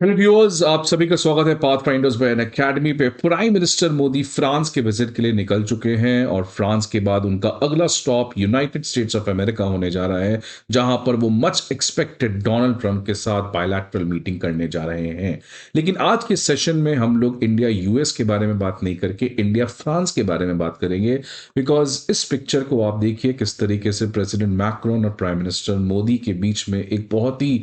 Hello viewers, आप सभी का स्वागत है path finders by N academy पे। प्राइम मिनिस्टर मोदी फ्रांस के विजिट के लिए निकल चुके हैं और फ्रांस के बाद उनका अगला stop United states of America होने जा रहा है, जहां पर वो मच एक्सपेक्टेड डोनाल्ड ट्रंप के साथ बायलैटरल मीटिंग करने जा रहे हैं। लेकिन आज के सेशन में हम लोग इंडिया यूएस के बारे में बात नहीं करके इंडिया फ्रांस के बारे में बात करेंगे। बिकॉज इस पिक्चर को आप देखिए किस तरीके से प्रेसिडेंट मैक्रोन और प्राइम मिनिस्टर मोदी के बीच में एक बहुत ही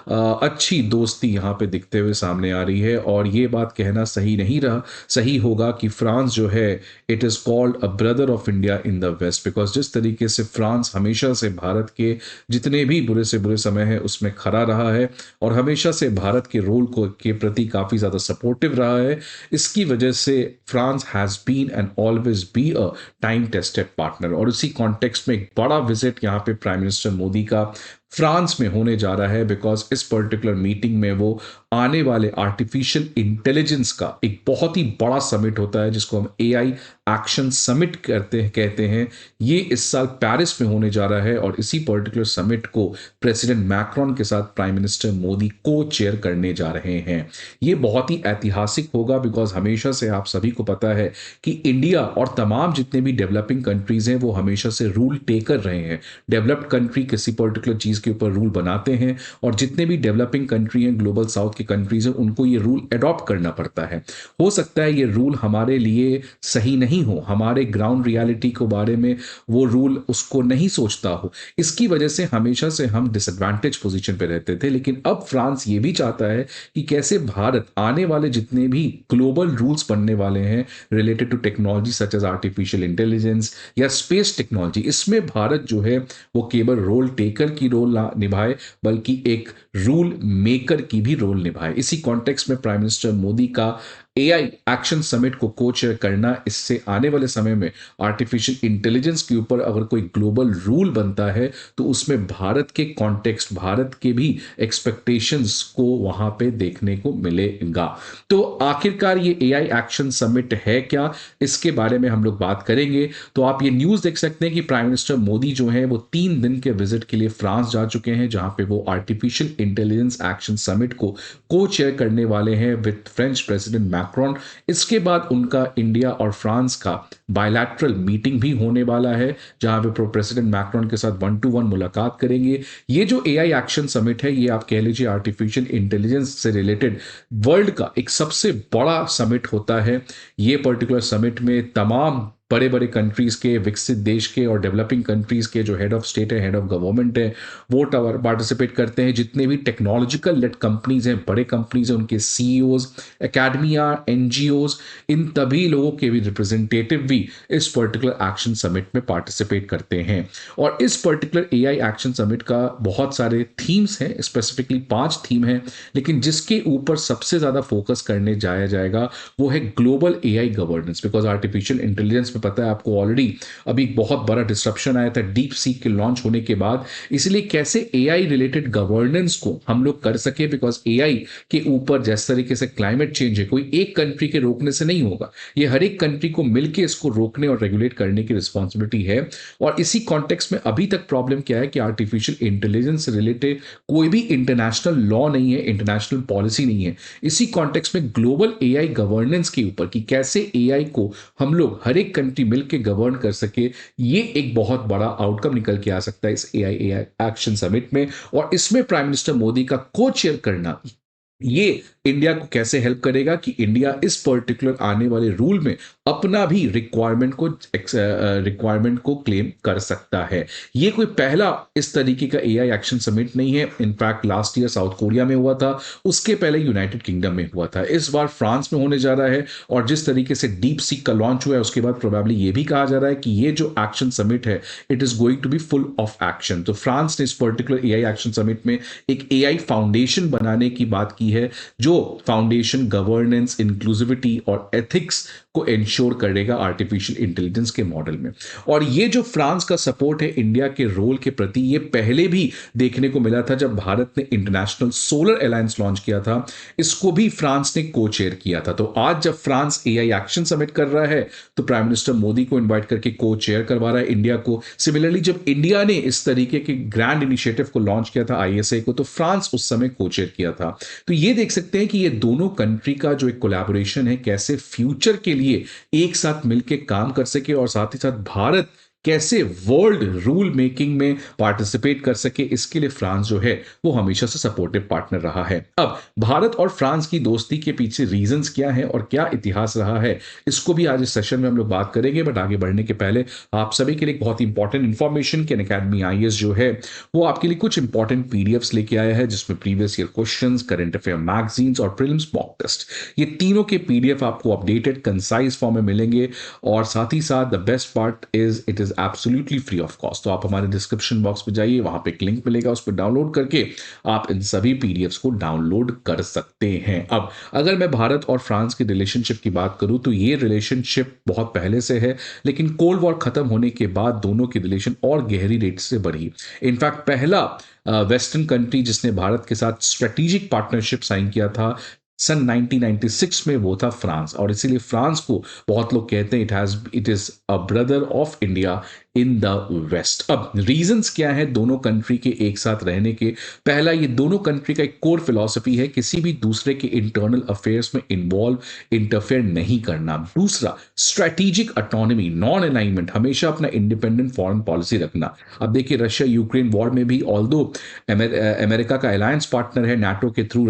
अच्छी दोस्ती यहाँ पे दिखते हुए सामने आ रही है। और ये बात कहना सही नहीं रहा, सही होगा कि फ्रांस जो है it is called a brother of India in the west. Because जिस तरीके से फ्रांस हमेशा से भारत के जितने भी बुरे से बुरे समय है उसमें खड़ा रहा है और हमेशा से भारत के रोल को के प्रति काफ़ी ज़्यादा सपोर्टिव रहा है, इसकी वजह से France has been and always be a time tested partner. और उसी कॉन्टेक्स्ट में एक बड़ा विजिट यहाँ पे प्राइम मिनिस्टर मोदी का फ्रांस में होने जा रहा है। बिकॉज इस पर्टिकुलर मीटिंग में वो आने वाले आर्टिफिशियल इंटेलिजेंस का एक बहुत ही बड़ा समिट होता है जिसको हम एआई एक्शन समिट कहते हैं। ये इस साल पेरिस में होने जा रहा है और इसी पर्टिकुलर समिट को प्रेसिडेंट मैक्रोन के साथ प्राइम मिनिस्टर मोदी को चेयर करने जा रहे हैं। ये बहुत ही ऐतिहासिक होगा बिकॉज हमेशा से आप सभी को पता है कि इंडिया और तमाम जितने भी डेवलपिंग कंट्रीज हैं वो हमेशा से रूल टेकर रहे हैं। डेवलप्ड कंट्री किसी पर्टिकुलर चीज के ऊपर रूल बनाते हैं और जितने भी डेवलपिंग कंट्री हैं, ग्लोबल साउथ की कंट्रीज हैं, उनको ये रूल अडॉप्ट करना पड़ता है। हो सकता है ये रूल हमारे लिए सही नहीं हो, हमारे ग्राउंड रियलिटी के बारे में वो रूल उसको नहीं सोचता हो, इसकी वजह से हमेशा से हम डिसएडवांटेज पोजीशन पे रहते थे। लेकिन अब फ्रांस ये भी चाहता है कि कैसे भारत आने वाले जितने भी ग्लोबल रूल्स बनने वाले हैं related to technology such as artificial intelligence या स्पेस टेक्नोलॉजी, इसमें भारत जो है वो केवल रोल टेकर की रोल ना निभाए बल्कि एक रूल मेकर की भी रोल निभाए। इसी कॉन्टेक्स्ट में प्राइम मिनिस्टर मोदी का एआई एक्शन समिट को को चेयर करना, इससे आने वाले समय में आर्टिफिशियल इंटेलिजेंस के ऊपर अगर कोई ग्लोबल रूल बनता है तो उसमें भारत के कॉन्टेक्स्ट, भारत के भी एक्सपेक्टेशंस को वहां पे देखने को मिलेगा। तो आखिरकार ये एआई एक्शन समिट है क्या, इसके बारे में हम लोग बात करेंगे। तो आप ये न्यूज देख सकते हैं कि प्राइम मिनिस्टर मोदी जो है वो 3 दिन के विजिट के लिए फ्रांस जा चुके हैं, जहां पे वो आर्टिफिशियल इंटेलिजेंस एक्शन समिट को को चेयर करने वाले हैं विद फ्रेंच प्रेसिडेंट मैक्रोन। इसके बाद उनका इंडिया और फ्रांस का बायलैटरल मीटिंग भी होने वाला है, जहां पे प्रेसिडेंट मैक्रोन के साथ 1-to-1 मुलाकात करेंगे। ये जो एआई एक्शन समिट है ये आप कह लीजिए आर्टिफिशियल इंटेलिजेंस से रिलेटेड वर्ल्ड का एक सबसे बड़ा समिट होता है। ये पर्टिकुलर समिट में तमाम बड़े बड़े कंट्रीज के, विकसित देश के और डेवलपिंग कंट्रीज के जो हेड ऑफ स्टेट है, हेड ऑफ गवर्नमेंट है, वो पार्टिसिपेट करते हैं। जितने भी टेक्नोलॉजिकल लेड कंपनीज हैं, बड़े कंपनीज हैं, उनके सीईओज, एकेडमिया, एनजीओज, इन तभी लोगों के भी रिप्रेजेंटेटिव भी इस पर्टिकुलर एक्शन समिट में पार्टिसिपेट करते हैं। और इस पर्टिकुलर एआई एक्शन समिट का बहुत सारे थीम्स हैं, स्पेसिफिकली 5 थीम हैं, लेकिन जिसके ऊपर सबसे ज्यादा फोकस करने जाया जाएगा वो है global AI governance. Because artificial intelligence में पता है आपको ऑलरेडी अभी बहुत बड़ा डिस्ट्रप्शन आया था डीप सीक के लॉन्च होने के बाद, इसलिए कैसे एआई रिलेटेड गवर्नेंस को हम लोग कर सके। बिकॉज एआई के ऊपर जिस तरीके से क्लाइमेट चेंज है, कोई एक कंट्री के रोकने से नहीं होगा, ये हर एक कंट्री को मिलकर इसको रोकने और रेगुलेट करने की रिस्पॉन्सिबिलिटी है। और इसी कॉन्टेक्स्ट में अभी तक प्रॉब्लम क्या है कि आर्टिफिशियल इंटेलिजेंस रिलेटेड कोई भी इंटरनेशनल लॉ नहीं है, इंटरनेशनल पॉलिसी नहीं है। इसी कॉन्टेक्स्ट में ग्लोबल एआई गवर्नेंस के ऊपर कि कैसे एआई को हम लोग हर एक कंट्री मिलकर गवर्न कर सके, ये एक बहुत बड़ा आउटकम निकल के आ सकता है इस एआई एक्शन समिट में। और इसमें प्राइम मिनिस्टर मोदी का को चेयर करना ये इंडिया को कैसे हेल्प करेगा कि इंडिया इस पर्टिकुलर आने वाले रूल में अपना भी रिक्वायरमेंट को क्लेम कर सकता है। ये कोई पहला इस तरीके का एआई एक्शन समिट नहीं है। In fact last year south Korea में हुआ था, उसके पहले यूनाइटेड किंगडम में हुआ था, इस बार फ्रांस में होने जा रहा है। और जिस तरीके से डीप सीक का लॉन्च हुआ है उसके बाद प्रोबेबली ये भी कहा जा रहा है कि ये जो एक्शन समिट है it is going to be full of action. तो फ्रांस ने इस पर्टिकुलर एआई एक्शन समिट में एक एआई फाउंडेशन बनाने की बात की है, जो फाउंडेशन गवर्नेंस, इंक्लूसिविटी और एथिक्स को इंश्योर करेगा आर्टिफिशियल इंटेलिजेंस के मॉडल में। और ये जो फ्रांस का सपोर्ट है इंडिया के रोल के प्रति, ये पहले भी देखने को मिला था जब भारत ने इंटरनेशनल सोलर अलायंस लॉन्च किया था, इसको भी फ्रांस ने को चेयर किया था। तो आज जब फ्रांस एआई एक्शन समिट कर रहा है तो प्राइम मिनिस्टर मोदी को इन्वाइट करके को चेयर करवा रहा है इंडिया को। सिमिलरली जब इंडिया ने इस तरीके के ग्रैंड इनिशिएटिव को लॉन्च किया था आईएसए को, तो फ्रांस उस समय को चेयर किया था। तो ये देख सकते हैं कि ये दोनों कंट्री का जो एक कोलैबोरेशन है कैसे फ्यूचर के लिए एक साथ मिलके काम कर सके और साथ ही साथ भारत कैसे वर्ल्ड रूल मेकिंग में पार्टिसिपेट कर सके, इसके लिए फ्रांस जो है वो हमेशा से सपोर्टिव पार्टनर रहा है। अब भारत और फ्रांस की दोस्ती के पीछे रीजंस क्या है और क्या इतिहास रहा है, इसको भी आज इस सेशन में हम लोग बात करेंगे। बट आगे बढ़ने के पहले आप सभी के लिए एक बहुत इंपॉर्टेंट इंफॉर्मेशन कि अकेडमी आईएएस जो है वो आपके लिए कुछ इंपॉर्टेंट पीडीएफ्स लेके आया है, जिसमें previous year questions, current affair magazines और प्रीलिम्स मॉक टेस्ट, ये तीनों के पीडीएफ आपको अपडेटेड कंसाइज फॉर्म में मिलेंगे। और साथ ही साथ the best part is it is absolutely free of cost. तो आप हमारे डिस्क्रिप्शन बॉक्स पे जाइए, वहां पे एक लिंक मिलेगा, उस पर डाउनलोड करके आप इन सभी पीडीएफ्स को डाउनलोड कर सकते हैं। अब अगर मैं भारत और फ्रांस के रिलेशनशिप की बात करूं तो ये रिलेशनशिप बहुत पहले से है, लेकिन कोल्ड वॉर खत्म होने के बाद दोनों की रिलेशन और गहरी रेट से बढ़ी। इनफैक्ट पहला वेस्टर्न कंट्री जिसने भारत के साथ स्ट्रेटेजिक पार्टनरशिप साइन किया था सन 1996 में, वो था फ्रांस। और इसीलिए फ्रांस को बहुत लोग कहते हैं it is a brother of India in the west. अब रीजंस क्या है दोनों कंट्री के एक साथ रहने के? पहला, ये दोनों कंट्री का एक कोर फिलॉसफी है किसी भी दूसरे के इंटरनल अफेयर्स में इंटरफेयर नहीं करना। दूसरा, स्ट्रेटेजिक ऑटोनॉमी, नॉन अलाइनमेंट, हमेशा अपना इंडिपेंडेंट फॉरेन पॉलिसी रखना। अब देखिए रशिया यूक्रेन वॉर में भी ऑल्दो अमेरिका का अलायंस पार्टनर है नाटो के थ्रू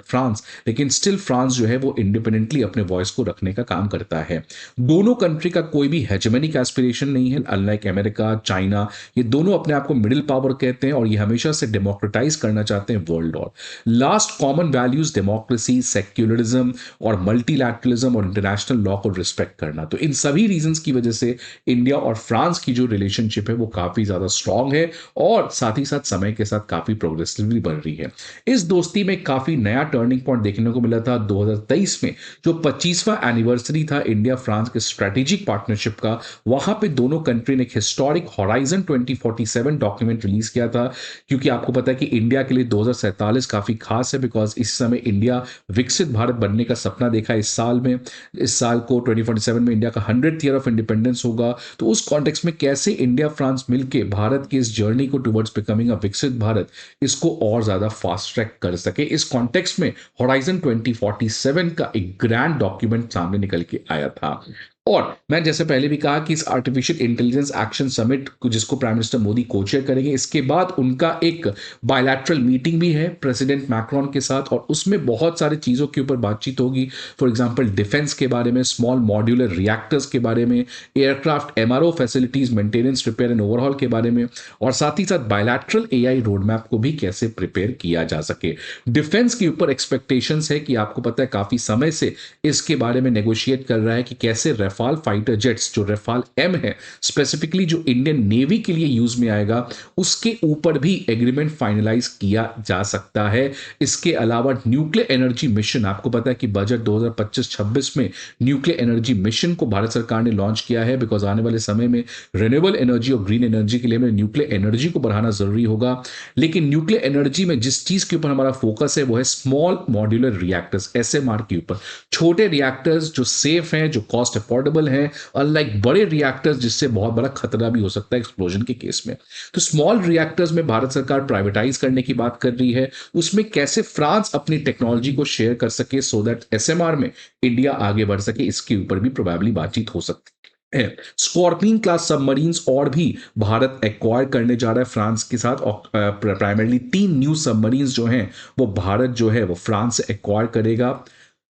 फ्रांस, लेकिन स्टिल फ्रांस जो है वो इंडिपेंडेंटली अपने वॉइस को रखने का काम करता है। दोनों कंट्री का कोई भी हेजेमनिक एस्पिरेशन नहीं है, अनलाइक अमेरिका, चाइना, ये दोनों अपने आप को मिडिल पावर कहते हैं और ये हमेशा से डेमोक्रेटाइज करना चाहते हैं वर्ल्ड। और last common values democracy, secularism और मल्टीलैटरलिज्म और इंटरनेशनल लॉ को रिस्पेक्ट करना। तो इन सभी रीजंस की वजह से इंडिया और फ्रांस की जो रिलेशनशिप है वो काफी ज्यादा स्ट्रांग है और साथ ही साथ समय के साथ काफी प्रोग्रेसिवली बढ़ रही है। इस दोस्ती में काफी नया टर्निंग पॉइंट देखने को मिला था 2023 में, जो 25वां एनिवर्सरी था इंडिया फ्रांस के स्ट्रेटेजिक पार्टनरशिप का। वहां पे दोनों कंट्री ने हिस्टोरिक हॉराइजन 2047 डॉक्यूमेंट रिलीज किया था, क्योंकि आपको पता है कि इंडिया के लिए 2047 काफी खास है, बिकॉज इस समय इंडिया विकसित भारत बनने का सपना देखा इस साल में। इस साल को 2047 में इंडिया का 100th ईयर ऑफ इंडिपेंडेंस होगा। तो उस कॉन्टेक्स्ट में कैसे इंडिया फ्रांस मिलके भारत की इस जर्नी को टुवर्ड्स बिकमिंग अ विकसित भारत, इसको और ज्यादा फास्ट ट्रैक कर सके, इस कॉन्टेक्स्ट में हॉराइजन 2047 का एक ग्रैंड डॉक्यूमेंट सामने निकल के आया था। और मैं जैसे पहले भी कहा कि इस आर्टिफिशियल इंटेलिजेंस एक्शन समिट जिसको प्राइम मिनिस्टर मोदी को-चेयर करेंगे, इसके बाद उनका एक बायलैटरल मीटिंग भी है प्रेसिडेंट मैक्रोन के साथ और उसमें बहुत सारी चीज़ों के ऊपर बातचीत होगी। फॉर एग्जांपल डिफेंस के बारे में, स्मॉल मॉड्यूलर रिएक्टर्स के बारे में, aircraft MRO facilities maintenance, repair and overhaul के बारे में, और साथ ही साथ बायलैटरल एआई रोड मैप को भी कैसे प्रिपेयर किया जा सके। डिफेंस के ऊपर एक्सपेक्टेशंस है कि आपको पता है काफी समय से इसके बारे में नेगोशिएट कर रहा है कि कैसे रफाल फाइटर जेट्स, जो रफाल एम है स्पेसिफिकली जो इंडियन नेवी के लिए यूज में आएगा, उसके ऊपर भी एग्रीमेंट फाइनलाइज किया जा सकता है। इसके अलावा न्यूक्लियर एनर्जी मिशन, आपको पता है कि बजट 2025-26 में न्यूक्लियर एनर्जी मिशन को भारत सरकार ने लॉन्च किया है, बिकॉज आने वाले समय में रिन्यूएबल एनर्जी और ग्रीन एनर्जी के लिए हमें न्यूक्लियर एनर्जी को बढ़ाना जरूरी होगा। लेकिन न्यूक्लियर एनर्जी में जिस चीज के ऊपर हमारा फोकस है वो है स्मॉल मॉड्यूलर रिएक्टर्स, एसएमआर के ऊपर, छोटे रिएक्टर्स जो सेफ हैं, जो कॉस्ट अफोर्डेबल है, अनलाइक बड़े रिएक्टर्स जिससे बहुत बड़ा खतरा भी हो सकता है एक्सप्लोजन के केस में। तो स्मॉल रिएक्टर्स में भारत सरकार प्राइवेटाइज करने की बात कर रही है, उसमें कैसे फ्रांस अपनी टेक्नोलॉजी को शेयर कर सके सो दैट एसएमआर में इंडिया आगे बढ़ सके, इसके ऊपर भी प्रोबेबली बातचीत हो सकती है। स्कॉर्पियन क्लास सबमरीन्स और भी भारत एक्वायर करने जा रहा है फ्रांस के साथ, और प्राइमरली 3 न्यू सबमरीन्स जो हैं वो भारत जो है वो फ्रांस से एक्वायर करेगा।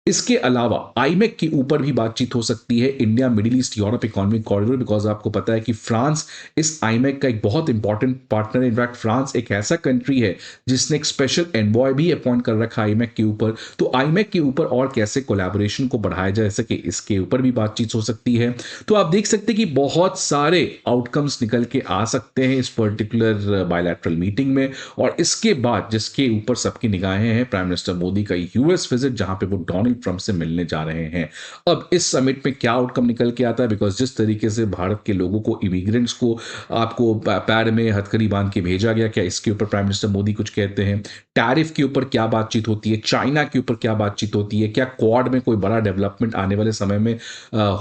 इसके अलावा आईमेक के ऊपर भी बातचीत हो सकती है, India middle east Europe economic corridor, because आपको पता है कि फ्रांस इस आईमेक का एक बहुत इंपॉर्टेंट पार्टनर है। इनफैक्ट फ्रांस एक ऐसा कंट्री है जिसने एक स्पेशल एनवॉय भी अपॉइंट कर रखा है आईमेक के ऊपर। तो आईमेक के ऊपर और कैसे कोलैबोरेशन को बढ़ाया जा सके, इसके ऊपर भी बातचीत हो सकती है। तो आप देख सकते हैं कि बहुत सारे आउटकम्स निकल के आ सकते हैं इस पर्टिकुलर बायलैटरल मीटिंग में। और इसके बाद जिसके ऊपर सबकी निगाहें हैं, प्राइम मिनिस्टर मोदी का यूएस विजिट, जहां पे वो डोनाल्ड डोनाल्ड ट्रंप से मिलने जा रहे हैं। अब इस समिट में क्या आउटकम निकल के आता है, बिकॉज़ जिस तरीके से भारत के लोगों को, इमिग्रेंट्स को आपको पैर में हथकड़ी बांध के भेजा गया, क्या इसके ऊपर प्राइम मिनिस्टर मोदी कुछ कहते हैं? टैरिफ के ऊपर क्या बातचीत होती है? चाइना के ऊपर क्या बातचीत होती है? क्या क्वाड में कोई बड़ा डेवलपमेंट आने वाले समय में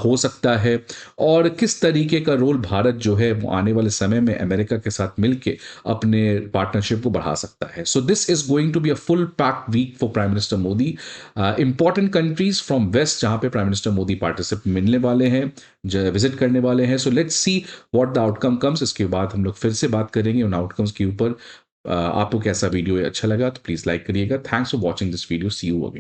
हो सकता है? और किस तरीके का रोल भारत जो है वो आने वाले समय में अमेरिका के साथ मिलके अपने पार्टनरशिप को बढ़ा सकता है? So this is going to be a full packed week for prime minister Modi. Important countries from west जहां पे प्राइम मिनिस्टर मोदी पार्टिसिपेट मिलने वाले हैं, विजिट करने वाले हैं। So let's see what the outcome comes. इसके बाद हम लोग फिर से बात करेंगे उन आउटकम्स के ऊपर। आपको कैसा वीडियो अच्छा लगा तो प्लीज लाइक करिएगा। Thanks for watching this video. See you again.